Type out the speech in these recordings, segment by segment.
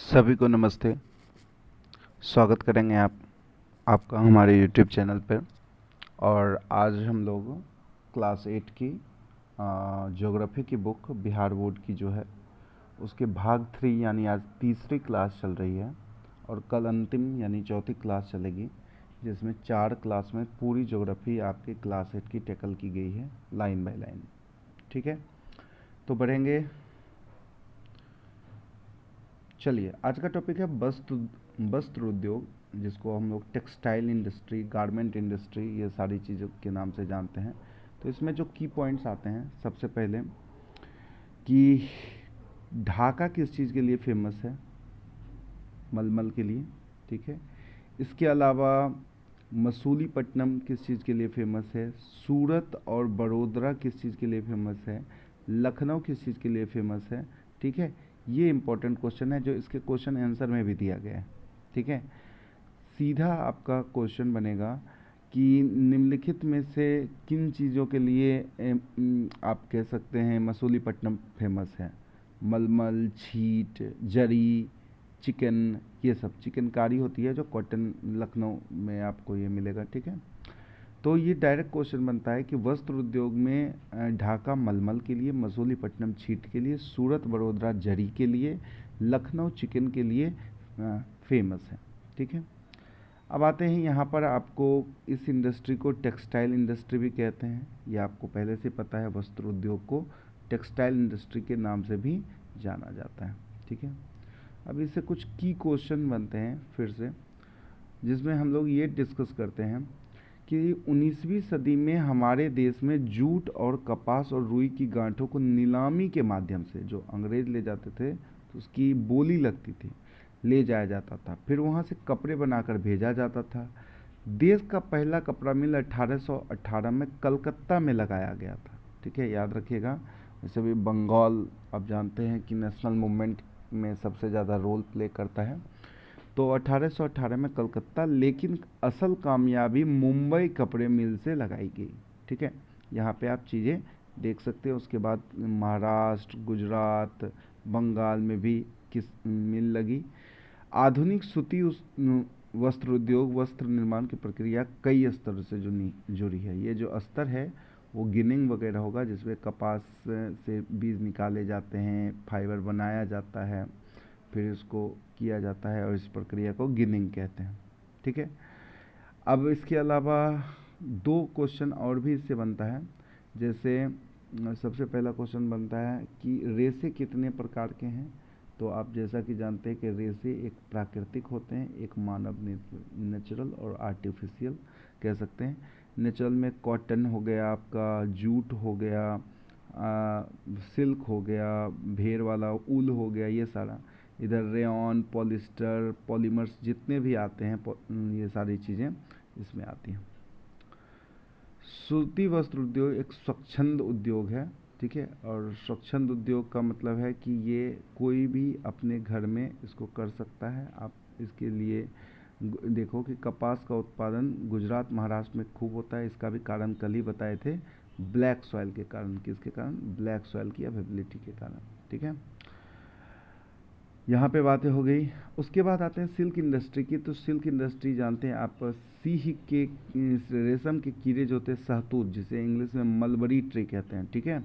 सभी को नमस्ते। स्वागत करेंगे आपका हमारे YouTube चैनल पर। और आज हम लोग क्लास 8 की ज्योग्राफी की बुक बिहार बोर्ड की जो है उसके भाग 3 यानी आज तीसरी क्लास चल रही है और कल अंतिम यानी चौथी क्लास चलेगी, जिसमें 4 क्लास में पूरी ज्योग्राफी आपके क्लास 8 की टैकल की गई है लाइन बाय लाइन। ठीक है, तो बढ़ेंगे। चलिए, आज का टॉपिक है वस्त्र उद्योग, जिसको हम लोग टेक्सटाइल इंडस्ट्री, गारमेंट इंडस्ट्री, ये सारी चीज़ों के नाम से जानते हैं। तो इसमें जो की पॉइंट्स आते हैं, सबसे पहले कि ढाका किस चीज़ के लिए फेमस है? मलमल के लिए। ठीक है, इसके अलावा मसूलीपट्टनम किस चीज़ के लिए फेमस है? सूरत और बड़ोदरा किस चीज़ के लिए फेमस है? लखनऊ किस चीज़ के लिए फेमस है? ठीक है, ये इंपॉर्टेंट क्वेश्चन है जो इसके क्वेश्चन आंसर में भी दिया गया है। ठीक है, सीधा आपका क्वेश्चन बनेगा कि निम्नलिखित में से किन चीज़ों के लिए आप कह सकते हैं मसूलीपट्टनम फेमस है? मलमल, छीट, जरी, चिकन, ये सब चिकनकारी होती है जो कॉटन लखनऊ में आपको ये मिलेगा। ठीक है, तो ये डायरेक्ट क्वेश्चन बनता है कि वस्त्र उद्योग में ढाका मलमल के लिए, मसूलीपट्टनम छीट के लिए, सूरत बड़ोदरा जरी के लिए, लखनऊ चिकन के लिए फेमस है। ठीक है, अब आते हैं यहाँ पर। आपको इस इंडस्ट्री को टेक्सटाइल इंडस्ट्री भी कहते हैं, ये आपको पहले से पता है। वस्त्र उद्योग को टेक्सटाइल इंडस्ट्री के नाम से भी जाना जाता है। ठीक है, अब इससे कुछ की क्वेश्चन बनते हैं फिर से, जिसमें हम लोग ये डिस्कस करते हैं कि 19वीं सदी में हमारे देश में जूट और कपास और रुई की गांठों को नीलामी के माध्यम से, जो अंग्रेज ले जाते थे तो उसकी बोली लगती थी, ले जाया जाता था, फिर वहाँ से कपड़े बनाकर भेजा जाता था। देश का पहला कपड़ा मिल 1818 में कलकत्ता में लगाया गया था। ठीक है, याद रखिएगा। वैसे भी बंगाल आप जानते हैं कि नेशनल मूवमेंट में सबसे ज़्यादा रोल प्ले करता है। तो 1818 में कलकत्ता, लेकिन असल कामयाबी मुंबई कपड़े मिल से लगाई गई। ठीक है, यहाँ पे आप चीज़ें देख सकते हो। उसके बाद महाराष्ट्र, गुजरात, बंगाल में भी किस मिल लगी। आधुनिक सूती वस्त्र उद्योग, वस्त्र निर्माण की प्रक्रिया कई स्तर से जुड़ी है। ये जो स्तर है वो गिनिंग वगैरह होगा, जिसमें कपास से बीज निकाले जाते हैं, फाइबर बनाया जाता है, फिर इसको किया जाता है और इस प्रक्रिया को गिनिंग कहते हैं। ठीक है, अब इसके अलावा 2 क्वेश्चन और भी इससे बनता है। जैसे सबसे पहला क्वेश्चन बनता है कि रेशे कितने प्रकार के हैं? तो आप जैसा कि जानते हैं कि रेशे एक प्राकृतिक होते हैं, एक मानव नेचुरल और आर्टिफिशियल कह सकते हैं। नेचुरल में कॉटन हो गया, आपका जूट हो गया, सिल्क हो गया, भेड़ वाला ऊल हो गया, ये सारा। इधर रेयॉन, पॉलिस्टर, पॉलीमर्स जितने भी आते हैं, ये सारी चीज़ें इसमें आती हैं। सूती वस्त्र उद्योग एक स्वच्छंद उद्योग है। ठीक है, और स्वच्छंद उद्योग का मतलब है कि ये कोई भी अपने घर में इसको कर सकता है। आप इसके लिए देखो कि कपास का उत्पादन गुजरात, महाराष्ट्र में खूब होता है। इसका भी कारण कल ही बताए थे, ब्लैक सॉइल के कारण। किसके कारण? ब्लैक सॉइल की अवेलेबिलिटी के कारण। ठीक है, यहाँ पे बातें हो गई। उसके बाद आते हैं सिल्क इंडस्ट्री की। तो सिल्क इंडस्ट्री जानते हैं आप, सीह के रेशम के कीड़े जो होते हैं, शहतूत, जिसे इंग्लिश में मलबरी ट्री कहते हैं। ठीक है,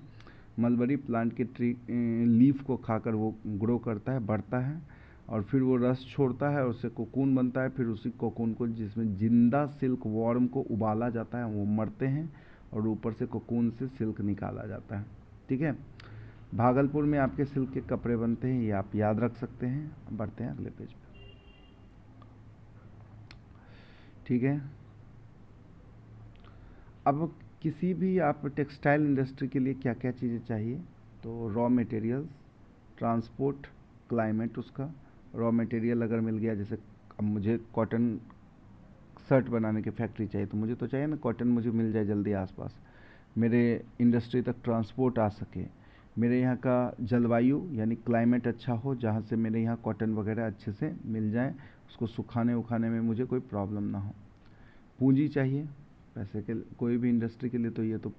मलबरी प्लांट के ट्री लीफ को खाकर वो ग्रो करता है, बढ़ता है, और फिर वो रस छोड़ता है और उससे कोकून बनता है। फिर उसी कोकून को, जिसमें जिंदा सिल्क वॉर्म को उबाला जाता है, वो मरते हैं और ऊपर से कोकून से सिल्क निकाला जाता है। ठीक है, भागलपुर में आपके सिल्क के कपड़े बनते हैं, ये आप याद रख सकते हैं। बढ़ते हैं अगले पेज पे। ठीक है, अब किसी भी आप टेक्सटाइल इंडस्ट्री के लिए क्या क्या चीज़ें चाहिए? तो रॉ मटेरियल्स, ट्रांसपोर्ट, क्लाइमेट। उसका रॉ मटेरियल अगर मिल गया, जैसे अब मुझे कॉटन शर्ट बनाने की फैक्ट्री चाहिए, तो मुझे तो चाहिए ना कॉटन मुझे मिल जाए जल्दी आसपास, मेरे इंडस्ट्री तक ट्रांसपोर्ट आ सके। मेरे यहाँ का जलवायु यानी क्लाइमेट अच्छा हो, जहाँ से मेरे यहाँ कॉटन वगैरह अच्छे से मिल जाए, उसको सुखाने उखाने में मुझे कोई प्रॉब्लम ना हो। पूंजी चाहिए पैसे के, कोई भी इंडस्ट्री के लिए तो ये तो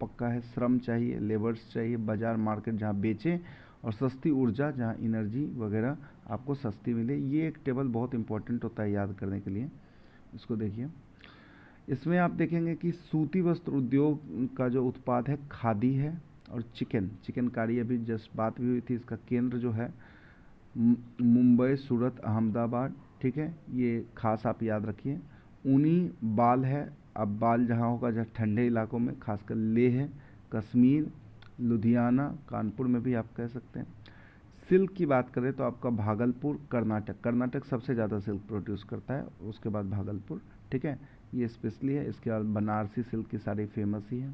पक्का है। श्रम चाहिए, लेबर्स चाहिए, बाज़ार मार्केट जहाँ बेचें और सस्ती ऊर्जा, जहाँ एनर्जी वगैरह आपको सस्ती मिले। ये एक टेबल बहुत इंपॉर्टेंट होता है याद करने के लिए, इसको देखिए। इसमें आप देखेंगे कि सूती वस्त्र उद्योग का जो उत्पाद है खादी है, और चिकनकारी अभी जस्ट बात भी हुई थी, इसका केंद्र जो है मुंबई, सूरत, अहमदाबाद, ठीक है, ये खास आप याद रखिए। ऊनी बाल है, अब बाल जहाँ होगा जहाँ ठंडे इलाकों में, खासकर लेह है, कश्मीर, लुधियाना, कानपुर में भी आप कह सकते हैं। सिल्क की बात करें तो आपका भागलपुर, कर्नाटक सबसे ज़्यादा सिल्क प्रोड्यूस करता है, उसके बाद भागलपुर, ठीक है, ये स्पेशली है। इसके बाद बनारसी सिल्क की सारी फेमस ही है।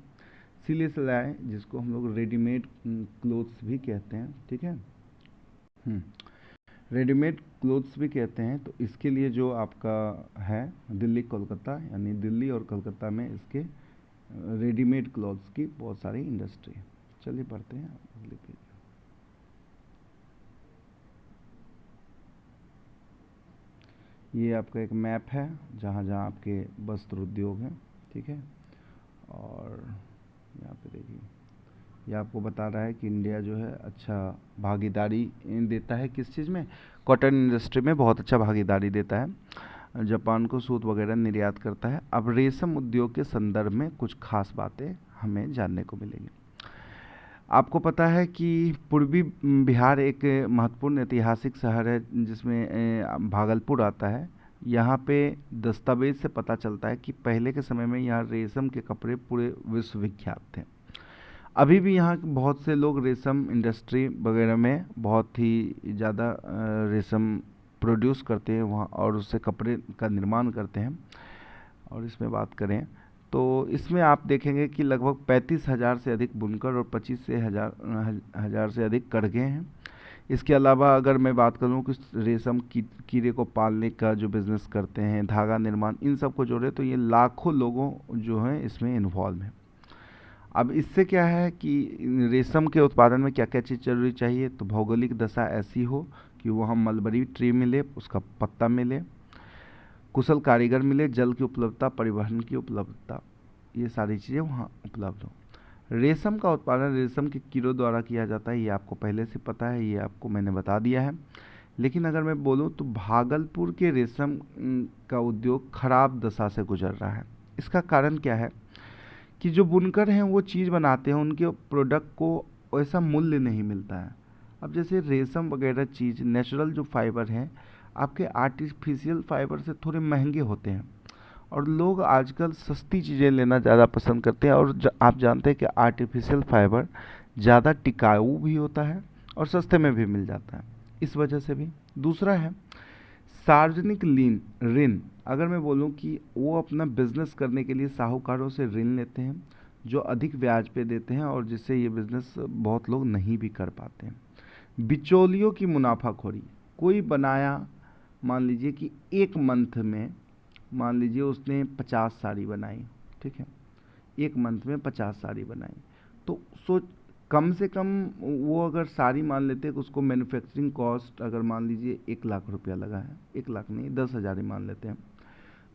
सिले सिलाए, जिसको हम लोग रेडीमेड क्लोथ्स भी कहते हैं, ठीक है, रेडीमेड क्लोथ्स भी कहते हैं। तो इसके लिए जो आपका है दिल्ली कोलकाता, यानी दिल्ली और कोलकाता में इसके रेडीमेड क्लॉथ्स की बहुत सारी इंडस्ट्री है। चलिए पढ़ते हैं अगले पेज। ये आपका एक मैप है जहाँ जहाँ आपके वस्त्र उद्योग हैं, ठीक है। और यहाँ पे देखिए, ये आपको बता रहा है कि इंडिया जो है अच्छा भागीदारी देता है किस चीज़ में, कॉटन इंडस्ट्री में बहुत अच्छा भागीदारी देता है, जापान को सूत वगैरह निर्यात करता है। अब रेशम उद्योग के संदर्भ में कुछ खास बातें हमें जानने को मिलेंगी। आपको पता है कि पूर्वी बिहार एक महत्वपूर्ण ऐतिहासिक शहर है जिसमें भागलपुर आता है। यहाँ पे दस्तावेज से पता चलता है कि पहले के समय में यहाँ रेशम के कपड़े पूरे विश्व विख्यात थे। अभी भी यहाँ के बहुत से लोग रेशम इंडस्ट्री वगैरह में बहुत ही ज़्यादा रेशम प्रोड्यूस करते हैं वहाँ, और उससे कपड़े का निर्माण करते हैं। और इसमें बात करें तो इसमें आप देखेंगे कि लगभग 35,000 से अधिक बुनकर और 25,000 से अधिक करघे हैं। इसके अलावा अगर मैं बात करूं कि रेशम कीड़े को पालने का जो बिज़नेस करते हैं, धागा निर्माण, इन सब को जोड़े तो ये लाखों लोगों जो हैं इसमें इन्वॉल्व हैं। अब इससे क्या है कि रेशम के उत्पादन में क्या क्या चीज़ जरूरी चाहिए, तो भौगोलिक दशा ऐसी हो कि वहाँ मलबरी ट्री मिले, उसका पत्ता मिले, कुशल कारीगर मिले, जल की उपलब्धता, परिवहन की उपलब्धता, ये सारी चीज़ें वहाँ उपलब्ध हो। रेशम का उत्पादन रेशम के कीड़ों द्वारा किया जाता है, ये आपको पहले से पता है, ये आपको मैंने बता दिया है। लेकिन अगर मैं बोलूँ तो भागलपुर के रेशम का उद्योग खराब दशा से गुजर रहा है। इसका कारण क्या है कि जो बुनकर हैं वो चीज़ बनाते हैं, उनके प्रोडक्ट को वैसा मूल्य नहीं मिलता है। अब जैसे रेशम वगैरह चीज़ नेचुरल जो फाइबर हैं आपके आर्टिफिशियल फाइबर से थोड़े महंगे होते हैं, और लोग आजकल सस्ती चीज़ें लेना ज़्यादा पसंद करते हैं। और आप जानते हैं कि आर्टिफिशियल फाइबर ज़्यादा टिकाऊ भी होता है और सस्ते में भी मिल जाता है, इस वजह से भी। दूसरा है सार्वजनिक ऋण। अगर मैं बोलूं कि वो अपना बिजनेस करने के लिए साहूकारों से ऋण लेते हैं जो अधिक ब्याज पे देते हैं, और जिससे ये बिजनेस बहुत लोग नहीं भी कर पाते हैं। बिचौलियों की मुनाफाखोरी, कोई बनाया, मान लीजिए कि एक मंथ में, मान लीजिए उसने 50 साड़ी बनाई, ठीक है, एक मंथ में 50 साड़ी बनाई, तो सोच कम से कम वो अगर साड़ी मान लेते हैं कि उसको मैन्युफैक्चरिंग कॉस्ट अगर मान लीजिए 1 लाख रुपया लगा है, 1 लाख नहीं 10,000 ही मान लेते हैं,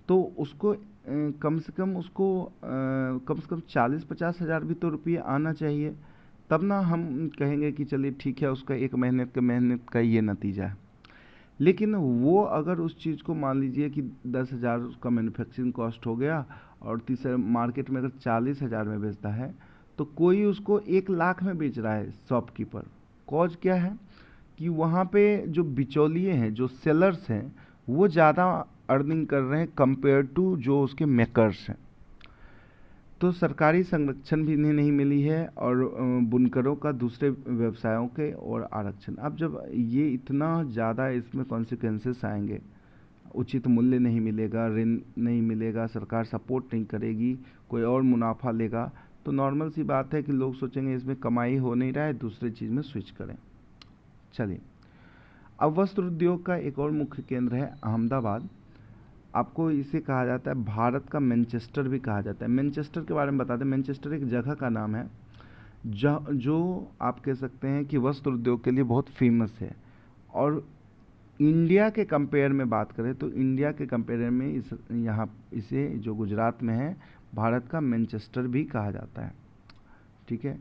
तो उसको कम से कम उसको कम से कम 40-50 हज़ार भी तो रुपये आना चाहिए, तब ना हम कहेंगे कि चलिए ठीक है, उसका एक मेहनत का ये नतीजा है। लेकिन वो अगर उस चीज़ को मान लीजिए कि 10,000 उसका मैन्युफैक्चरिंग कॉस्ट हो गया, और तीसरे मार्केट में अगर 40,000 में बेचता है, तो कोई उसको 1 लाख में बेच रहा है शॉपकीपर। कॉज क्या है कि वहाँ पे जो बिचौलिए हैं, जो सेलर्स हैं, वो ज़्यादा अर्निंग कर रहे हैं कंपेयर टू जो उसके मेकर्स हैं। तो सरकारी संरक्षण भी इन्हें नहीं मिली है, और बुनकरों का दूसरे व्यवसायों के और आरक्षण। अब जब ये इतना ज़्यादा इसमें कॉन्सिक्वेंसेस आएंगे, उचित मूल्य नहीं मिलेगा, ऋण नहीं मिलेगा, सरकार सपोर्ट नहीं करेगी, कोई और मुनाफा लेगा, तो नॉर्मल सी बात है कि लोग सोचेंगे इसमें कमाई हो नहीं रहा है, दूसरे चीज़ में स्विच करें। चलिए, अब वस्त्र उद्योग का एक और मुख्य केंद्र है अहमदाबाद। आपको इसे कहा जाता है भारत का मैनचेस्टर भी कहा जाता है। मैनचेस्टर के बारे में बता दें, मैनचेस्टर एक जगह का नाम है जो आप कह सकते हैं कि वस्त्र उद्योग के लिए बहुत फेमस है। और इंडिया के कंपेयर में बात करें तो इंडिया के कंपेयर में इसे जो गुजरात में है, भारत का मैनचेस्टर भी कहा जाता है, ठीक है।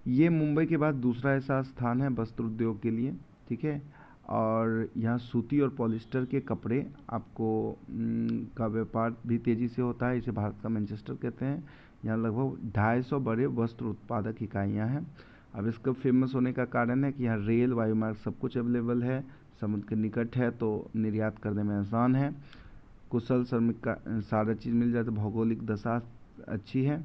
ये मुंबई के बाद दूसरा ऐसा स्थान है वस्त्र उद्योग के लिए, ठीक है। और यहाँ सूती और पॉलिस्टर के कपड़े आपको का व्यापार भी तेज़ी से होता है। इसे भारत का मैनचेस्टर कहते हैं। यहाँ लगभग 250 बड़े वस्त्र उत्पादक इकाइयाँ हैं। अब इसका फेमस होने का कारण है कि यहाँ रेल, वायुमार्ग सब कुछ अवेलेबल है, समुद्र के निकट है तो निर्यात करने में आसान है, कुशल श्रमिक का सारा चीज़ मिल जाए, तो भौगोलिक दशा अच्छी है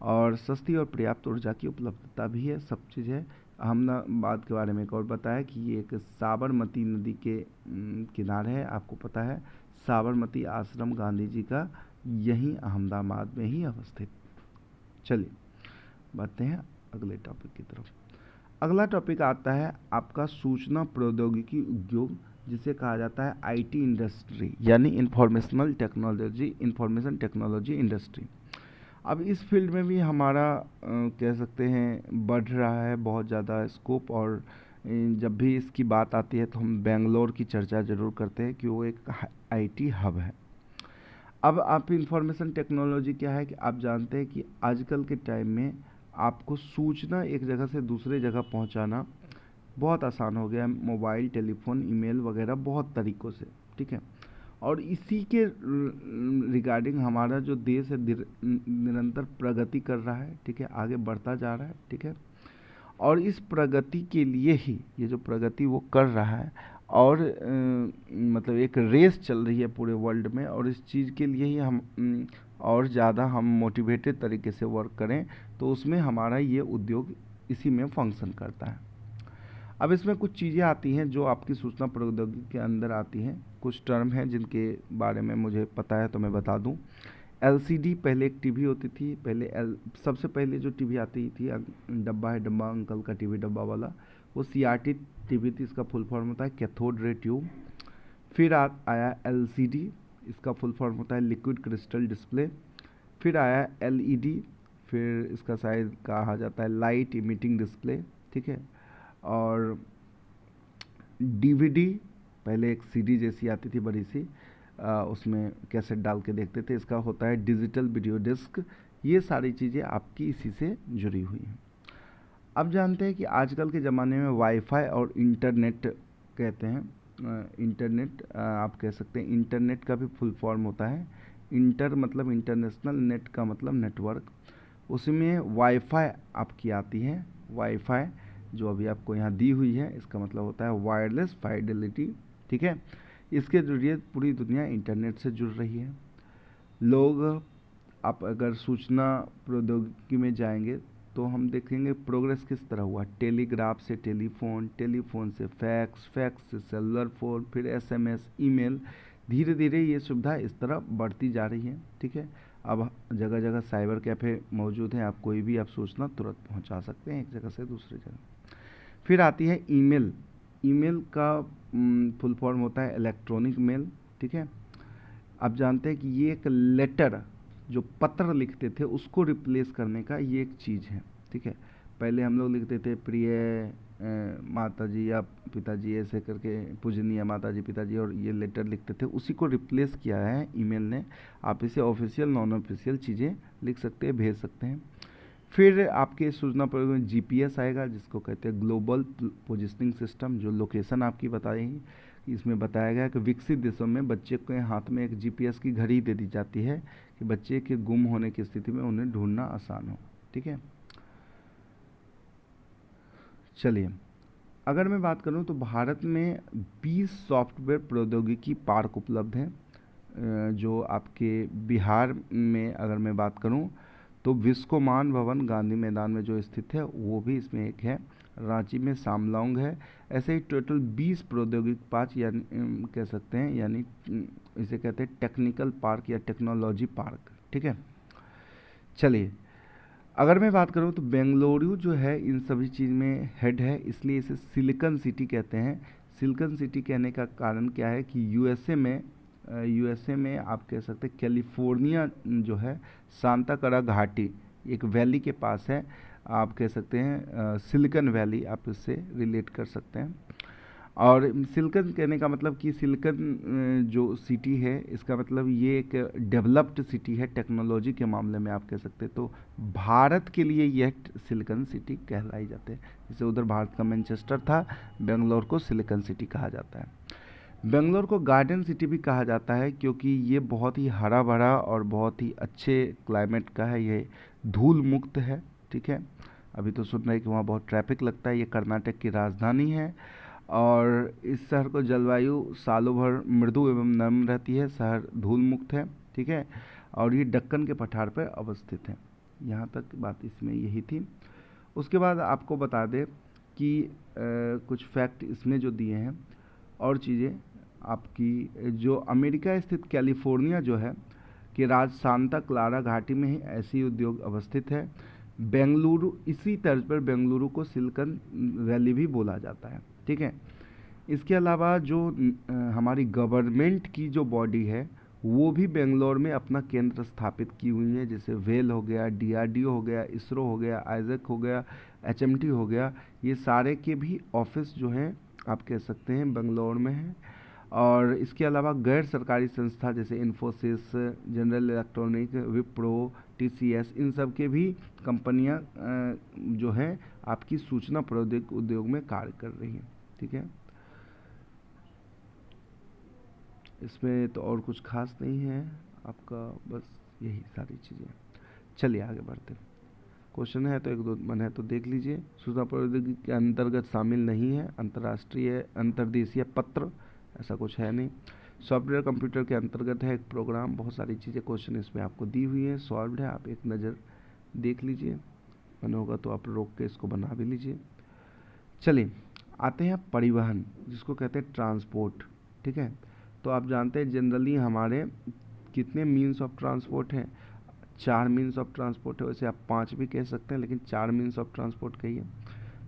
और सस्ती और पर्याप्त ऊर्जा की उपलब्धता भी है, सब चीज़ है। अहमदाबाद के बारे में एक और बताया कि ये एक साबरमती नदी के किनारे है। आपको पता है साबरमती आश्रम गांधी जी का यहीं अहमदाबाद में ही अवस्थित। चलिए बढ़ते हैं अगले टॉपिक की तरफ। अगला टॉपिक आता है आपका सूचना प्रौद्योगिकी उद्योग, जिसे कहा जाता है आईटी इंडस्ट्री, यानी इंफॉर्मेशन टेक्नोलॉजी इंडस्ट्री। अब इस फील्ड में भी हमारा कह सकते हैं बढ़ रहा है बहुत ज़्यादा स्कोप। और जब भी इसकी बात आती है तो हम बेंगलोर की चर्चा ज़रूर करते हैं कि वो एक आईटी हब है। अब आप इंफॉर्मेशन टेक्नोलॉजी क्या है कि आप जानते हैं कि आजकल के टाइम में आपको सूचना एक जगह से दूसरे जगह पहुंचाना बहुत आसान हो गया है, मोबाइल, टेलीफोन, ईमेल वगैरह बहुत तरीक़ों से, ठीक है। और इसी के रिगार्डिंग हमारा जो देश है निरंतर प्रगति कर रहा है, ठीक है, आगे बढ़ता जा रहा है, ठीक है। और इस प्रगति के लिए ही ये जो प्रगति वो कर रहा है और मतलब एक रेस चल रही है पूरे वर्ल्ड में, और इस चीज़ के लिए ही हम और ज़्यादा हम मोटिवेटेड तरीके से वर्क करें, तो उसमें हमारा ये उद्योग इसी में फंक्शन करता है। अब इसमें कुछ चीज़ें आती हैं जो आपकी सूचना प्रौद्योगिकी के अंदर आती हैं, कुछ टर्म हैं जिनके बारे में मुझे पता है तो मैं बता दूं। एलसीडी पहले एक टीवी होती थी, सबसे पहले जो टीवी आती थी, डब्बा है डब्बा, अंकल का टीवी डब्बा वाला, वो सीआरटी टीवी थी। इसका फुल फॉर्म होता है कैथोड रे ट्यूब। फिर आया एलसीडी, इसका फुल फॉर्म होता है लिक्विड क्रिस्टल डिस्प्ले। फिर आया एलईडी, फिर इसका शायद कहा जाता है लाइट इमिटिंग डिस्प्ले, ठीक है। और डीवीडी, पहले एक सीडी जैसी आती थी बड़ी सी, उसमें कैसेट डाल के देखते थे, इसका होता है डिजिटल वीडियो डिस्क। ये सारी चीज़ें आपकी इसी से जुड़ी हुई हैं। अब जानते हैं कि आजकल के ज़माने में वाईफाई और इंटरनेट कहते हैं, इंटरनेट आप कह सकते हैं, इंटरनेट का भी फुल फॉर्म होता है इंटर मतलब इंटरनेशनल, नेट का मतलब नेटवर्क। उसमें वाईफाई आपकी आती है। वाईफाई जो अभी आपको यहाँ दी हुई है, इसका मतलब होता है वायरलेस फाइडेलिटी, ठीक है। इसके जरिए पूरी दुनिया इंटरनेट से जुड़ रही है। लोग, आप अगर सूचना प्रौद्योगिकी में जाएंगे तो हम देखेंगे प्रोग्रेस किस तरह हुआ। टेलीग्राफ से टेलीफोन, टेलीफोन से फैक्स, फैक्स से सेलुलर फोन, फिर एसएमएस, ईमेल, धीरे धीरे ये सुविधा इस तरह बढ़ती जा रही है, ठीक है। अब जगह जगह साइबर कैफ़े मौजूद हैं, आप कोई भी आप सूचना तुरंत पहुंचा सकते हैं एक जगह से दूसरी जगह। फिर आती है ईमेल। ईमेल का फुल फॉर्म होता है इलेक्ट्रॉनिक मेल, ठीक है। आप जानते हैं कि ये एक लेटर, जो पत्र लिखते थे उसको रिप्लेस करने का ये एक चीज़ है, ठीक है। पहले हम लोग लिखते थे प्रिय माता जी या पिताजी, ऐसे करके पूजनीय माता जी पिताजी, और ये लेटर लिखते थे, उसी को रिप्लेस किया है ईमेल ने। आप इसे ऑफिशियल नॉन ऑफिशियल चीज़ें लिख सकते हैं, भेज सकते हैं। फिर आपके सूचना प्रौद्योगिकी में जीपीएस आएगा, जिसको कहते हैं ग्लोबल पोजिशनिंग सिस्टम, जो लोकेशन आपकी बताएगी। इसमें बताया गया कि विकसित देशों में बच्चे के हाथ में एक जीपीएस की घड़ी दे दी जाती है कि बच्चे के गुम होने की स्थिति में उन्हें ढूंढना आसान हो, ठीक है। चलिए, अगर मैं बात करूं तो भारत में 20 सॉफ्टवेयर प्रौद्योगिकी पार्क उपलब्ध हैं। जो आपके बिहार में अगर मैं बात करूं तो विश्वमान भवन गांधी मैदान में जो स्थित है वो भी इसमें एक है। रांची में सामलांग है। ऐसे ही टोटल 20 प्रौद्योगिक पार्क, यानी कह सकते हैं, यानी इसे कहते हैं टेक्निकल पार्क या टेक्नोलॉजी पार्क, ठीक है। चलिए, अगर मैं बात करूं तो बेंगलुरु जो है इन सभी चीज़ में हेड है, इसलिए इसे सिलिकॉन सिटी कहते हैं। सिलिकॉन सिटी कहने का कारण क्या है कि यूएसए में आप कह सकते हैं कैलिफोर्निया जो है, सांता क्लारा घाटी एक वैली के पास है, आप कह सकते हैं सिलिकॉन वैली, आप इससे रिलेट कर सकते हैं। और सिलिकन कहने का मतलब कि सिलिकन जो सिटी है, इसका मतलब ये एक डेवलप्ड सिटी है टेक्नोलॉजी के मामले में आप कह सकते हैं। तो भारत के लिए यह सिलिकन सिटी कहलाई जाते हैं। जैसे उधर भारत का मैनचेस्टर था, बेंगलोर को सिलिकन सिटी कहा जाता है। बेंगलोर को गार्डन सिटी भी कहा जाता है क्योंकि ये बहुत ही हरा भरा और बहुत ही अच्छे क्लाइमेट का है। ये धूल मुक्त है, ठीक है। अभी तो सुन रहे हैं कि वहाँ बहुत ट्रैफिक लगता है। ये कर्नाटक की राजधानी है और इस शहर को जलवायु सालों भर मृदु एवं नर्म रहती है। शहर धूल मुक्त है, ठीक है। और ये दक्कन के पठार पर अवस्थित है। यहाँ तक बात इसमें यही थी। उसके बाद आपको बता दें कि कुछ फैक्ट इसमें जो दिए हैं और चीज़ें आपकी, जो अमेरिका स्थित कैलिफोर्निया जो है कि राज्य सांता क्लारा घाटी में ही ऐसी उद्योग अवस्थित है। बेंगलुरु, इसी तर्ज पर बेंगलुरु को सिलिकॉन वैली भी बोला जाता है, ठीक है। इसके अलावा जो हमारी गवर्नमेंट की जो बॉडी है वो भी बेंगलोर में अपना केंद्र स्थापित की हुई है। जैसे वेल हो गया, डीआरडीओ हो गया, इसरो हो गया, आइजैक हो गया, एचएमटी हो गया, ये सारे के भी ऑफिस जो हैं आप कह सकते हैं बेंगलोर में है। और इसके अलावा गैर सरकारी संस्था जैसे Infosys, general electronic, Wipro, TCS, इन सब के भी कंपनियां जो हैं आपकी सूचना प्रौद्योगिकी उद्योग में कार्य कर रही हैं, ठीक है। इसमें तो और कुछ खास नहीं है आपका, बस यही सारी चीज़ें। चलिए आगे बढ़ते हैं। क्वेश्चन है तो एक दो मन है तो देख लीजिए। सूचना प्रौद्योगिकी के अंतर्गत शामिल नहीं है अंतर्राष्ट्रीय अंतर्देशीय पत्र, ऐसा कुछ है नहीं। सॉफ्टवेयर कंप्यूटर के अंतर्गत है एक प्रोग्राम। बहुत सारी चीज़ें क्वेश्चन इसमें आपको दी हुई है, सॉल्व है, आप एक नज़र देख लीजिए। मन होगा तो आप रोक के इसको बना भी लीजिए। चलिए आते हैं परिवहन, जिसको कहते हैं ट्रांसपोर्ट, ठीक है। तो आप जानते हैं जनरली हमारे कितने मीन्स ऑफ ट्रांसपोर्ट हैं? 4 मीन्स ऑफ ट्रांसपोर्ट है। वैसे आप 5 भी कह सकते हैं, लेकिन 4 मीन्स ऑफ ट्रांसपोर्ट कहिए।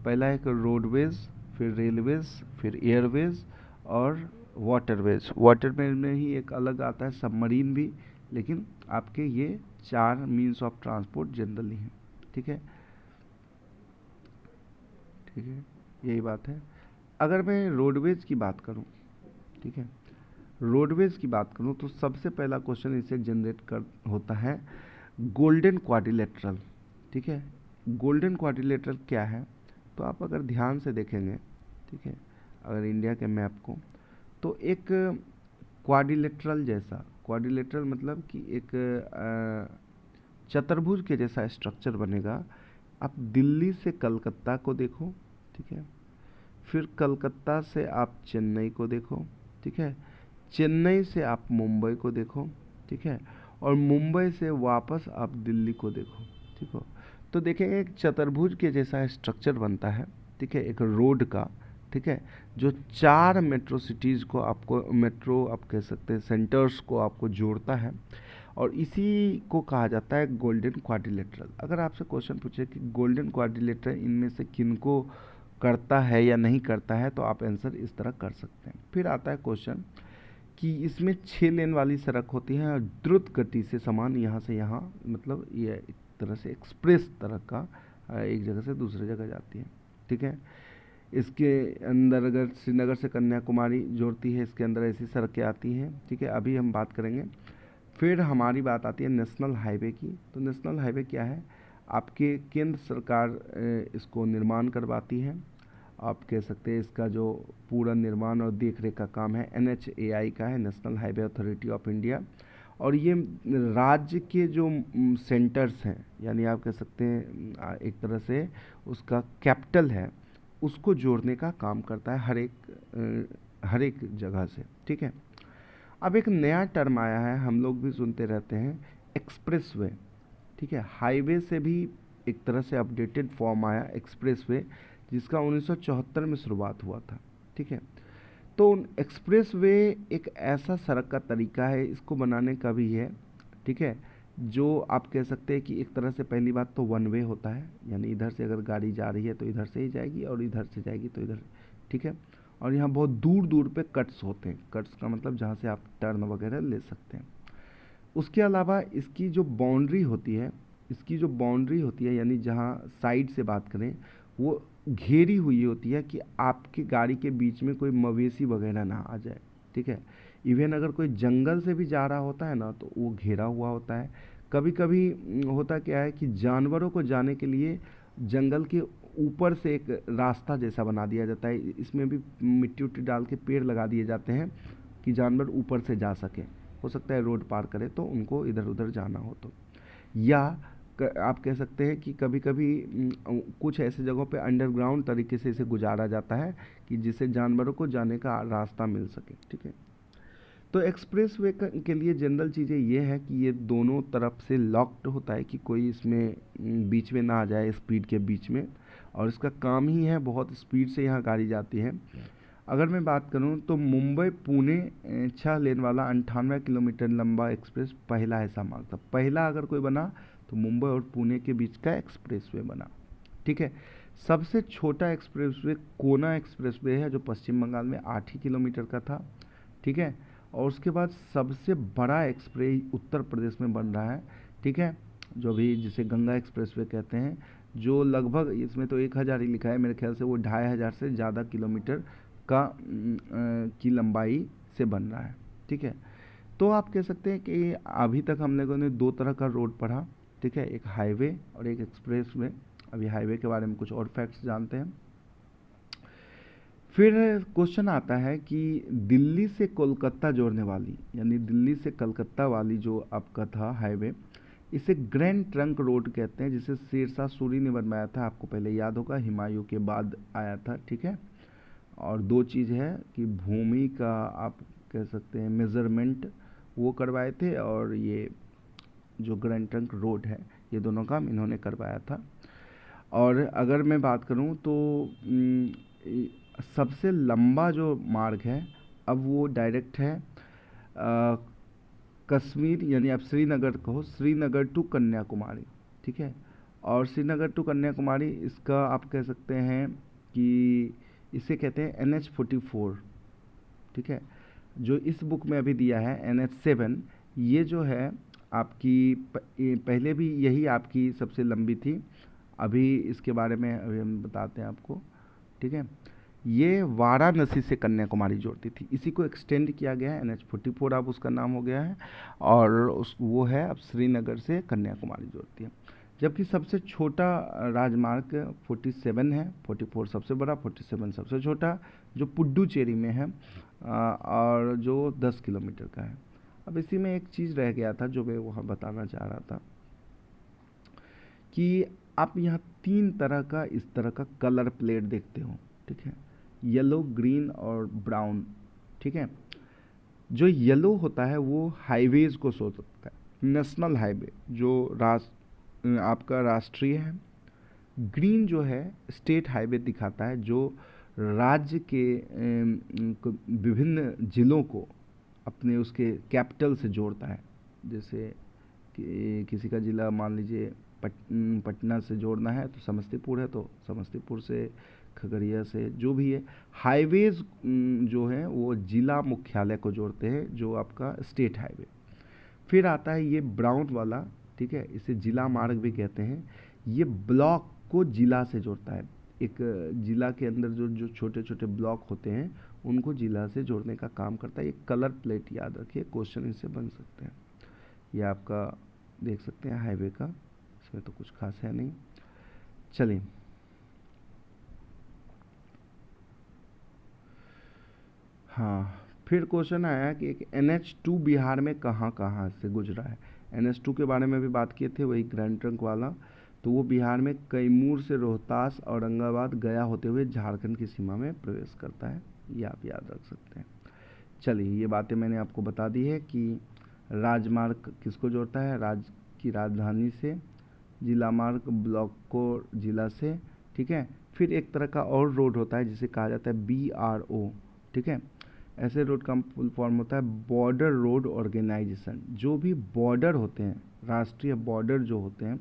पहला है रोडवेज, फिर रेलवेज, फिर एयरवेज और वाटरवेज। वाटरवेज में ही एक अलग आता है सबमरीन भी, लेकिन आपके ये 4 मीन्स ऑफ ट्रांसपोर्ट जनरली हैं, ठीक है, ठीक है, यही बात है। अगर मैं रोडवेज की बात करूं, ठीक है, रोडवेज की बात करूं तो सबसे पहला क्वेश्चन इसे जनरेट कर होता है गोल्डन क्वाड्रिलेटरल, ठीक है। गोल्डन क्वाड्रिलेटरल क्या है? तो आप अगर ध्यान से देखेंगे, ठीक है, अगर इंडिया के मैप को, तो एक क्वाड्रिलेटरल जैसा, क्वाड्रिलेटरल मतलब कि एक चतुर्भुज के जैसा स्ट्रक्चर बनेगा। आप दिल्ली से कलकत्ता को देखो, ठीक है, फिर कलकत्ता से आप चेन्नई को देखो, ठीक है, चेन्नई से आप मुंबई को देखो, ठीक है, और मुंबई से वापस आप दिल्ली को देखो, ठीक हो। तो देखेंगे एक चतुर्भुज के जैसा स्ट्रक्चर बनता है, ठीक है, एक रोड का, ठीक है, जो 4 मेट्रो सिटीज़ को आपको, मेट्रो आप कह सकते हैं सेंटर्स को आपको जोड़ता है, और इसी को कहा जाता है गोल्डन क्वाड्रिलेटरल। अगर आपसे क्वेश्चन पूछे कि गोल्डन क्वाड्रिलेटरल इनमें से किनको करता है या नहीं करता है, तो आप आंसर इस तरह कर सकते हैं। फिर आता है क्वेश्चन कि इसमें 6 लेन वाली सड़क होती है और द्रुत गति से सामान यहाँ से यहाँ, मतलब ये एक तरह से एक्सप्रेस तरह का एक जगह से दूसरी जगह जाती है, ठीक है। इसके अंदर अगर श्रीनगर से कन्याकुमारी जोड़ती है, इसके अंदर ऐसी सड़कें आती हैं, ठीक है, अभी हम बात करेंगे। फिर हमारी बात आती है नेशनल हाईवे की। तो नेशनल हाईवे क्या है? आपके केंद्र सरकार इसको निर्माण करवाती है। आप कह सकते हैं इसका जो पूरा निर्माण और देखरेख का काम है NHAI का है, national highway authority of India. और ये राज्य के जो सेंटर्स हैं, यानी आप कह सकते हैं एक तरह से उसका कैपिटल है, उसको जोड़ने का काम करता है हर एक जगह से, ठीक है। अब एक नया टर्म आया है, हम लोग भी सुनते रहते हैं, एक्सप्रेसवे, ठीक है। हाईवे से भी एक तरह से अपडेटेड फॉर्म आया एक्सप्रेसवे, जिसका 1974 में शुरुआत हुआ था, ठीक है। तो एक्सप्रेसवे एक ऐसा सड़क का तरीका है, इसको बनाने का भी है, ठीक है, जो आप कह सकते हैं कि एक तरह से पहली बात तो वन वे होता है, यानी इधर से अगर गाड़ी जा रही है तो इधर से ही जाएगी और इधर से जाएगी तो इधर, ठीक है। और यहाँ बहुत दूर दूर पे कट्स होते हैं। कट्स का मतलब जहाँ से आप टर्न वगैरह ले सकते हैं। उसके अलावा इसकी जो बाउंड्री होती है, यानी जहाँ साइड से बात करें, वो घेरी हुई होती है कि आपकी गाड़ी के बीच में कोई मवेशी वगैरह ना आ जाए, ठीक है। इवन अगर कोई जंगल से भी जा रहा होता है ना तो वो घेरा हुआ होता है। कभी कभी होता क्या है कि जानवरों को जाने के लिए जंगल के ऊपर से एक रास्ता जैसा बना दिया जाता है, इसमें भी मिट्टी उट्टी डाल के पेड़ लगा दिए जाते हैं कि जानवर ऊपर से जा सके, हो सकता है रोड पार करे तो उनको इधर उधर जाना हो तो। या आप कह सकते हैं कि कभी कभी कुछ ऐसे जगहों पे अंडरग्राउंड तरीके से इसे गुजारा जाता है कि जिससे जानवरों को जाने का रास्ता मिल सके, ठीक है। तो एक्सप्रेस वे के लिए जनरल चीज़ें ये है कि ये दोनों तरफ से लॉक्ड होता है कि कोई इसमें बीच में ना आ जाए स्पीड के बीच में, और इसका काम ही है बहुत स्पीड से यहाँ गाड़ी जाती है। अगर मैं बात करूँ तो मुंबई पुणे 6 लेन वाला 98 किलोमीटर लंबा एक्सप्रेस पहला ऐसा मार्ग था। पहला अगर कोई बना तो मुंबई और पुणे के बीच का एक्सप्रेस वे बना, ठीक है। सबसे छोटा एक्सप्रेस वे कोना एक्सप्रेस वे है जो पश्चिम बंगाल में 8 ही किलोमीटर का था, ठीक है। और उसके बाद सबसे बड़ा एक्सप्रेस उत्तर प्रदेश में बन रहा है, ठीक है, जो भी जिसे गंगा एक्सप्रेस वे कहते हैं, जो लगभग इसमें तो 1000 ही लिखा है, मेरे ख्याल से वो 2500 से ज़्यादा किलोमीटर का की लंबाई से बन रहा है, ठीक है। तो आप कह सकते हैं कि अभी तक हम लोगों ने दो तरह का रोड पढ़ा, ठीक है, एक हाईवे और एक एक्सप्रेस वे। अभी हाईवे के बारे में कुछ और फैक्ट्स जानते हैं। फिर क्वेश्चन आता है कि दिल्ली से कोलकाता जोड़ने वाली, यानी दिल्ली से कलकत्ता वाली जो आपका था हाईवे, इसे ग्रैंड ट्रंक रोड कहते हैं, जिसे शेरशाह सूरी ने बनवाया था। आपको पहले याद होगा, हुमायूं के बाद आया था, ठीक है। और दो चीज़ है कि भूमि का आप कह सकते हैं मेज़रमेंट वो करवाए थे, और ये जो ग्रैंड ट्रंक रोड है ये दोनों काम इन्होंने करवाया था। और अगर मैं बात करूं तो सबसे लंबा जो मार्ग है अब वो डायरेक्ट है कश्मीर, यानी आप श्रीनगर कहो, श्रीनगर टू कन्याकुमारी, ठीक है। और श्रीनगर टू कन्याकुमारी इसका आप कह सकते हैं कि इसे कहते हैं NH-44, ठीक है। जो इस बुक में अभी दिया है NH-7, ये जो है आपकी पहले भी यही आपकी सबसे लंबी थी। अभी इसके बारे में अभी हम बताते हैं आपको, ठीक है। ये वाराणसी से कन्याकुमारी जोड़ती थी, इसी को एक्सटेंड किया गया है, NH-44 अब उसका नाम हो गया है, और वो है अब श्रीनगर से कन्याकुमारी जोड़ती है। जबकि सबसे छोटा राजमार्ग 47 है, 44 सबसे बड़ा, 47 सबसे छोटा, जो पुडुचेरी में है, और जो 10 किलोमीटर का है। अब इसी में एक चीज़ रह गया था जो मैं वहाँ बताना चाह रहा था कि आप यहाँ 3 तरह का इस तरह का कलर प्लेट देखते हो, ठीक है, येलो, ग्रीन और ब्राउन, ठीक है। जो येलो होता है वो हाईवेज़ को शो करता है, नेशनल हाईवे जो आपका राष्ट्रीय है। ग्रीन जो है स्टेट हाईवे दिखाता है, जो राज्य के विभिन्न ज़िलों को अपने उसके कैपिटल से जोड़ता है। जैसे कि किसी का ज़िला मान लीजिए पटना से जोड़ना है तो समस्तीपुर है, तो समस्तीपुर से, खगड़िया से, जो भी है। हाईवेज़ जो है वो ज़िला मुख्यालय को जोड़ते हैं, जो आपका स्टेट हाईवे। फिर आता है ये ब्राउन वाला, ठीक है, इसे जिला मार्ग भी कहते हैं। ये ब्लॉक को जिला से जोड़ता है, एक जिला के अंदर जो जो छोटे छोटे ब्लॉक होते हैं उनको जिला से जोड़ने का काम करता है। ये कलर प्लेट याद रखिए, क्वेश्चन इससे बन सकते हैं। ये आपका देख सकते हैं हाईवे का, इसमें तो कुछ खास है नहीं। चलिए, हाँ, फिर क्वेश्चन आया कि एक NH-2 बिहार में कहाँ कहाँ से गुजरा है। NH-2 के बारे में भी बात किए थे, वही ग्रैंड ट्रंक वाला। तो वो बिहार में कैमूर से रोहतास, औरंगाबाद, गया होते हुए झारखंड की सीमा में प्रवेश करता है, ये आप याद रख सकते हैं। चलिए, ये बातें मैंने आपको बता दी है कि राजमार्ग किसको जोड़ता है, राज्य की राजधानी से, जिला मार्ग ब्लॉक को जिला से, ठीक है। फिर एक तरह का और रोड होता है जिसे कहा जाता है BRO, ठीक है। ऐसे रोड का फुल फॉर्म होता है बॉर्डर रोड ऑर्गेनाइजेशन। जो भी बॉर्डर होते हैं, राष्ट्रीय बॉर्डर जो होते हैं,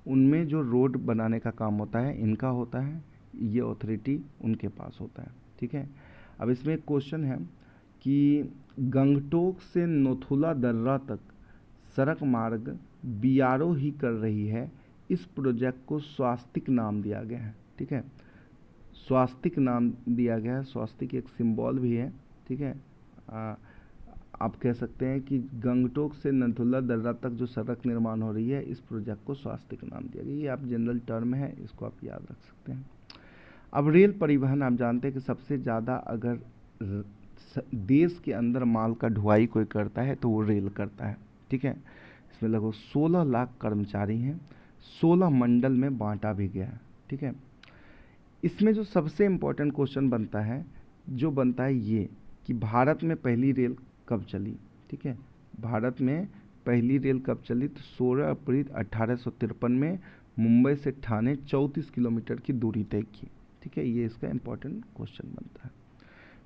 उनमें जो रोड बनाने का काम होता है इनका होता है, ये अथॉरिटी उनके पास होता है, ठीक है। अब इसमें एक क्वेश्चन है कि गंगटोक से नोथुला दर्रा तक सड़क मार्ग BRO ही कर रही है, इस प्रोजेक्ट को स्वास्तिक नाम दिया गया है, ठीक है। स्वास्तिक नाम दिया गया है। स्वास्तिक एक सिंबल भी है, ठीक है। आप कह सकते हैं कि गंगटोक से नथुला दर्रा तक जो सड़क निर्माण हो रही है, इस प्रोजेक्ट को स्वास्तिक नाम दिया गया। ये आप जनरल टर्म है, इसको आप याद रख सकते हैं। अब रेल परिवहन, आप जानते हैं कि सबसे ज़्यादा अगर देश के अंदर माल का ढुलाई कोई करता है तो वो रेल करता है, ठीक है। इसमें लगभग 16 लाख कर्मचारी हैं, 16 मंडल में बांटा भी गया है, ठीक है। इसमें जो सबसे इम्पोर्टेंट क्वेश्चन बनता है, जो बनता है ये कि भारत में पहली रेल कब चली, ठीक है। भारत में पहली रेल कब चली, तो 16 अप्रैल 1853 में मुंबई से ठाणे 34 किलोमीटर की दूरी तय की, ठीक है। ये इसका इम्पोर्टेंट क्वेश्चन बनता है।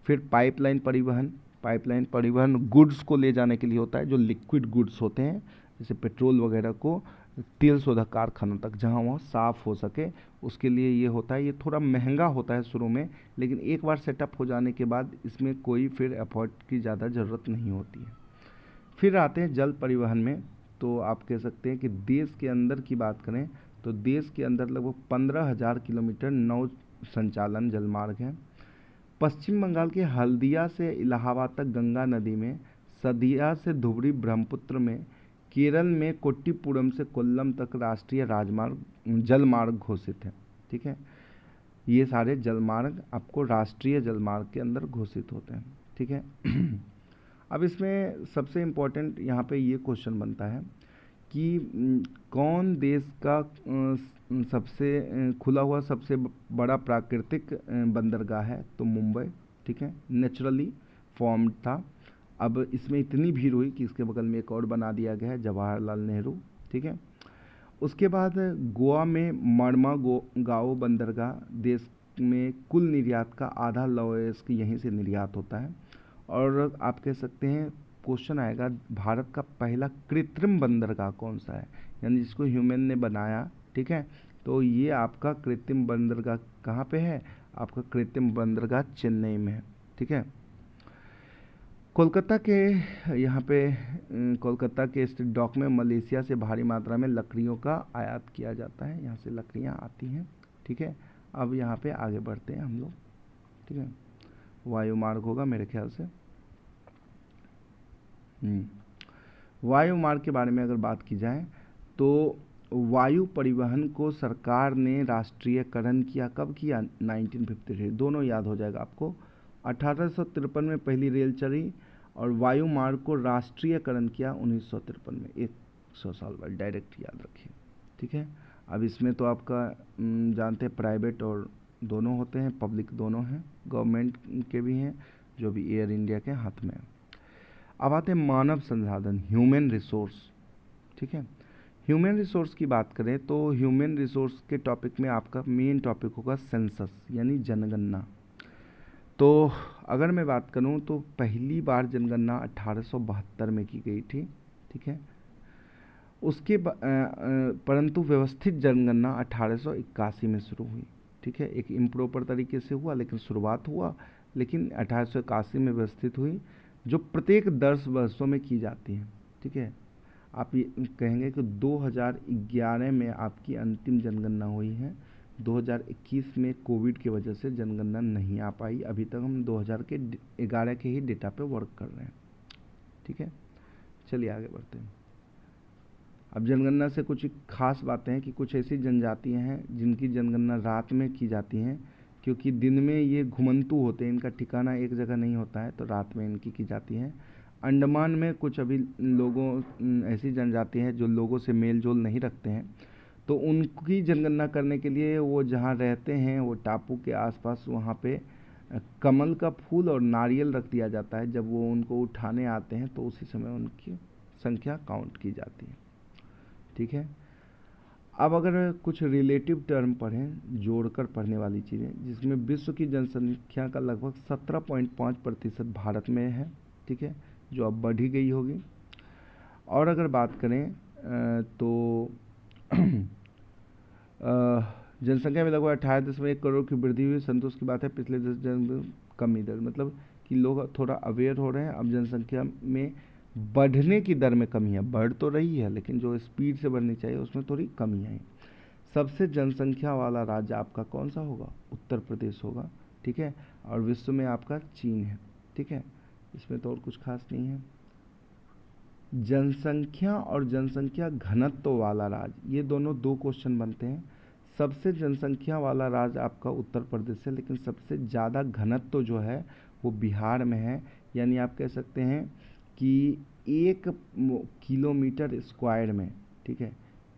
फिर पाइपलाइन परिवहन। पाइपलाइन परिवहन गुड्स को ले जाने के लिए होता है, जो लिक्विड गुड्स होते हैं, जैसे पेट्रोल वगैरह को तेल शोधक कारखानों तक, जहाँ वह साफ़ हो सके, उसके लिए ये होता है। ये थोड़ा महंगा होता है शुरू में, लेकिन एक बार सेटअप हो जाने के बाद इसमें कोई फिर एफर्ट की ज़्यादा ज़रूरत नहीं होती है। फिर आते हैं जल परिवहन में। तो आप कह सकते हैं कि देश के अंदर की बात करें तो देश के अंदर लगभग 15,000 किलोमीटर नौ संचालन जलमार्ग हैं। पश्चिम बंगाल के हल्दिया से इलाहाबाद तक गंगा नदी में, सदिया से धुबरी ब्रह्मपुत्र में, केरल में कोट्टीपुरम से कोल्लम तक राष्ट्रीय राजमार्ग जलमार्ग घोषित है, ठीक है। ये सारे जलमार्ग आपको राष्ट्रीय जलमार्ग के अंदर घोषित होते हैं, ठीक है। अब इसमें सबसे इम्पोर्टेंट यहाँ पे ये क्वेश्चन बनता है कि कौन देश का सबसे खुला हुआ सबसे बड़ा प्राकृतिक बंदरगाह है, तो मुंबई, ठीक है। नेचुरली फॉर्म्ड था। अब इसमें इतनी भीड़ हुई कि इसके बगल में एक और बना दिया गया है, जवाहरलाल नेहरू, ठीक है। उसके बाद गोवा में गांव बंदरगाह, देश में कुल निर्यात का आधा लॉयस्क यहीं से निर्यात होता है। और आप कह सकते हैं क्वेश्चन आएगा, भारत का पहला कृत्रिम बंदरगाह कौन सा है, यानी जिसको ह्यूमन ने बनाया, ठीक है। तो ये आपका कृत्रिम बंदरगाह कहाँ पे है, आपका कृत्रिम बंदरगाह चेन्नई में है, ठीक है। कोलकाता के यहाँ पे कोलकाता के स्टेट डॉक में मलेशिया से भारी मात्रा में लकड़ियों का आयात किया जाता है, यहाँ से लकड़ियाँ आती हैं, ठीक है। अब यहाँ पे आगे बढ़ते हैं हम लोग, ठीक है। वायु मार्ग होगा मेरे ख्याल से। वायु मार्ग के बारे में अगर बात की जाए तो वायु परिवहन को सरकार ने राष्ट्रीयकरण किया, कब किया, 1953, दोनों याद हो जाएगा आपको। 1853 में पहली रेल चली और वायु मार्ग को राष्ट्रीयकरण किया 1953 में, 100 साल बाद, डायरेक्ट याद रखिए, ठीक है। अब इसमें तो आपका जानते हैं प्राइवेट और दोनों होते हैं, पब्लिक दोनों हैं, गवर्नमेंट के भी हैं, जो भी एयर इंडिया के हाथ में है। अब आते हैं मानव संसाधन, ह्यूमन रिसोर्स, ठीक है। ह्यूमन रिसोर्स की बात करें तो ह्यूमन रिसोर्स के टॉपिक में आपका मेन टॉपिक होगा सेंसस, यानी जनगणना। तो अगर मैं बात करूं तो पहली बार जनगणना 1872 में की गई थी, ठीक है। उसके परंतु व्यवस्थित जनगणना 1881 में शुरू हुई, ठीक है। एक इम्प्रॉपर तरीके से हुआ, लेकिन शुरुआत हुआ, लेकिन 1881 में व्यवस्थित हुई, जो प्रत्येक 10 वर्षों में की जाती है, ठीक है। आप ये कहेंगे कि 2011 में आपकी अंतिम जनगणना हुई है, 2021 में कोविड की वजह से जनगणना नहीं आ पाई। अभी तक हम 2011 के ही डेटा पे वर्क कर रहे हैं, ठीक है। चलिए आगे बढ़ते हैं। अब जनगणना से कुछ खास बातें हैं कि कुछ ऐसी जनजातियां हैं जिनकी जनगणना रात में की जाती हैं, क्योंकि दिन में ये घुमंतू होते हैं, इनका ठिकाना एक जगह नहीं होता है, तो रात में इनकी की जाती हैं। अंडमान में कुछ अभी ऐसी जनजाति हैं जो लोगों से मेल जोल नहीं रखते हैं, तो उनकी जनगणना करने के लिए वो जहाँ रहते हैं वो टापू के आसपास, वहाँ पे कमल का फूल और नारियल रख दिया जाता है। जब वो उनको उठाने आते हैं तो उसी समय उनकी संख्या काउंट की जाती है, ठीक है। अब अगर कुछ रिलेटिव टर्म पढ़ें, जोड़कर पढ़ने वाली चीज़ें, जिसमें विश्व की जनसंख्या का लगभग 17.5% भारत में है, ठीक है, जो अब बढ़ी गई होगी। और अगर बात करें तो जनसंख्या में लगभग 18.1 करोड़ की वृद्धि हुई, संतोष की बात है। पिछले 10 जन कमी दर, मतलब कि लोग थोड़ा अवेयर हो रहे हैं, अब जनसंख्या में बढ़ने की दर में कमी है, बढ़ तो रही है लेकिन जो स्पीड से बढ़नी चाहिए उसमें थोड़ी कमी आई। सबसे जनसंख्या वाला राज्य आपका कौन सा होगा? उत्तर प्रदेश होगा, ठीक है। और विश्व में आपका चीन है, ठीक है। इसमें तो और कुछ खास नहीं है। जनसंख्या और जनसंख्या घनत्व वाला राज्य, ये दोनों दो क्वेश्चन बनते हैं। सबसे जनसंख्या वाला राज्य आपका उत्तर प्रदेश है, लेकिन सबसे ज़्यादा घनत्व जो है वो बिहार में है। यानी आप कह सकते हैं कि 1 किलोमीटर स्क्वायर में, ठीक है,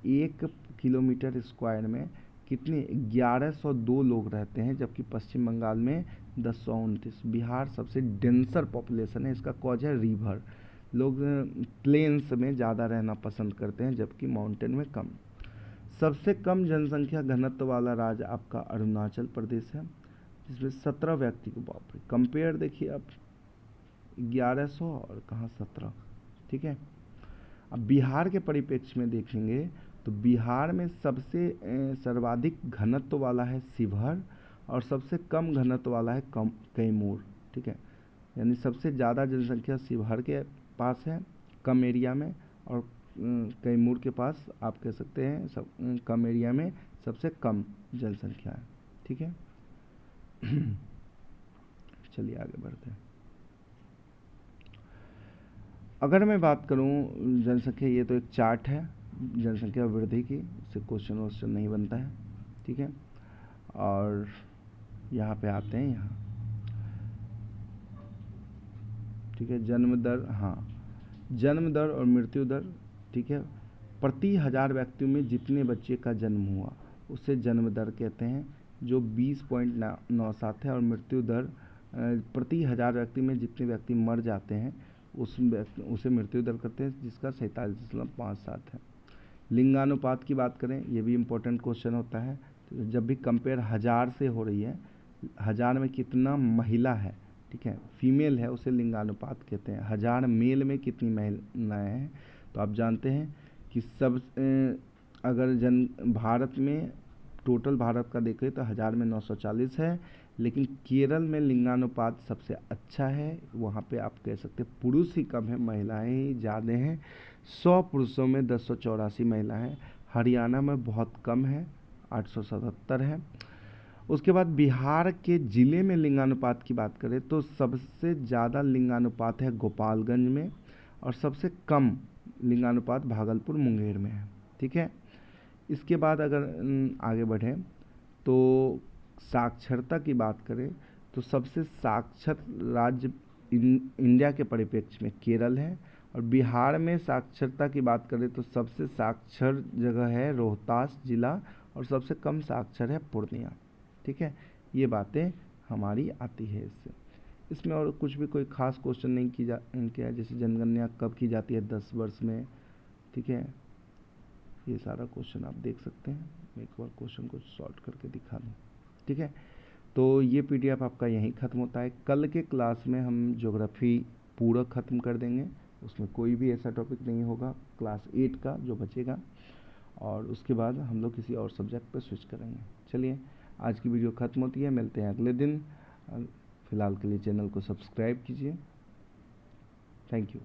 1 किलोमीटर स्क्वायर में कितने 1102 लोग रहते हैं, जबकि पश्चिम बंगाल में 1029। बिहार सबसे डेंसर पॉपुलेशन है। इसका कॉज है रिवर। लोग प्लेन्स में ज़्यादा रहना पसंद करते हैं, जबकि माउंटेन में कम। सबसे कम जनसंख्या घनत्व वाला राज्य आपका अरुणाचल प्रदेश है, जिसमें 17 व्यक्ति को, बाप रे, कंपेयर देखिए आप, 1100 और कहाँ 17, ठीक है। अब बिहार के परिप्रेक्ष्य में देखेंगे तो बिहार में सबसे सर्वाधिक घनत्व वाला है शिवहर, और सबसे कम घनत्व वाला है कैमूर, ठीक है। यानी सबसे ज़्यादा जनसंख्या शिवहर के पास है कम एरिया में, और कैमूर के पास आप कह सकते हैं कम एरिया में सबसे कम जनसंख्या है, ठीक है। चलिए आगे बढ़ते हैं। अगर मैं बात करूं जनसंख्या, ये तो एक चार्ट है जनसंख्या वृद्धि की, इससे क्वेश्चन वोश्चन नहीं बनता है, ठीक है। और यहाँ पे आते हैं, यहाँ, ठीक है, जन्म दर, हाँ, जन्म दर और मृत्यु दर, ठीक है। प्रति 1000 व्यक्तियों में जितने बच्चे का जन्म हुआ उसे जन्म दर कहते हैं, जो 20.97 है। और मृत्यु दर प्रति 1000 व्यक्ति में जितने व्यक्ति मर जाते हैं उसे मृत्यु दर कहते हैं, जिसका 47.57 है। लिंगानुपात की बात करें, ये भी इम्पोर्टेंट क्वेश्चन होता है। तो जब भी कंपेयर 1000 से हो रही है, 1000 में कितना महिला है, ठीक है, फीमेल है, उसे लिंगानुपात कहते हैं। 1000 मेल में कितनी महिलाएं हैं? तो आप जानते हैं कि अगर भारत में टोटल भारत का देखें तो 1000 में 940 है, लेकिन केरल में लिंगानुपात सबसे अच्छा है। वहाँ पे आप कह सकते हैं पुरुष ही कम है, महिलाएं ही ज़्यादा हैं। 100 पुरुषों में 1084 महिलाएं हैं। हरियाणा में बहुत कम है, 877 है। उसके बाद बिहार के ज़िले में लिंगानुपात की बात करें तो सबसे ज़्यादा लिंगानुपात है गोपालगंज में, और सबसे कम लिंगानुपात भागलपुर मुंगेर में है, ठीक है। इसके बाद अगर आगे बढ़ें तो साक्षरता की बात करें तो सबसे साक्षर राज्य इंडिया के परिप्रेक्ष्य में केरल है। और बिहार में साक्षरता की बात करें तो सबसे साक्षर जगह है रोहतास जिला, और सबसे कम साक्षर है पूर्णिया, ठीक है। ये बातें हमारी आती है इसमें और कुछ भी कोई खास क्वेश्चन नहीं किया, जैसे जनगणना कब की जाती है, 10 वर्ष में, ठीक है। ये सारा क्वेश्चन आप देख सकते हैं। मैं एक बार क्वेश्चन को सॉल्व करके दिखा दूँ, ठीक है। तो ये पीडीएफ आपका यहीं ख़त्म होता है। कल के क्लास में हम ज्योग्राफी पूरा ख़त्म कर देंगे, उसमें कोई भी ऐसा टॉपिक नहीं होगा क्लास 8 का जो बचेगा, और उसके बाद हम लोग किसी और सब्जेक्ट पर स्विच करेंगे। चलिए, आज की वीडियो ख़त्म होती है, मिलते हैं अगले दिन। फ़िलहाल के लिए चैनल को सब्सक्राइब कीजिए। Thank you.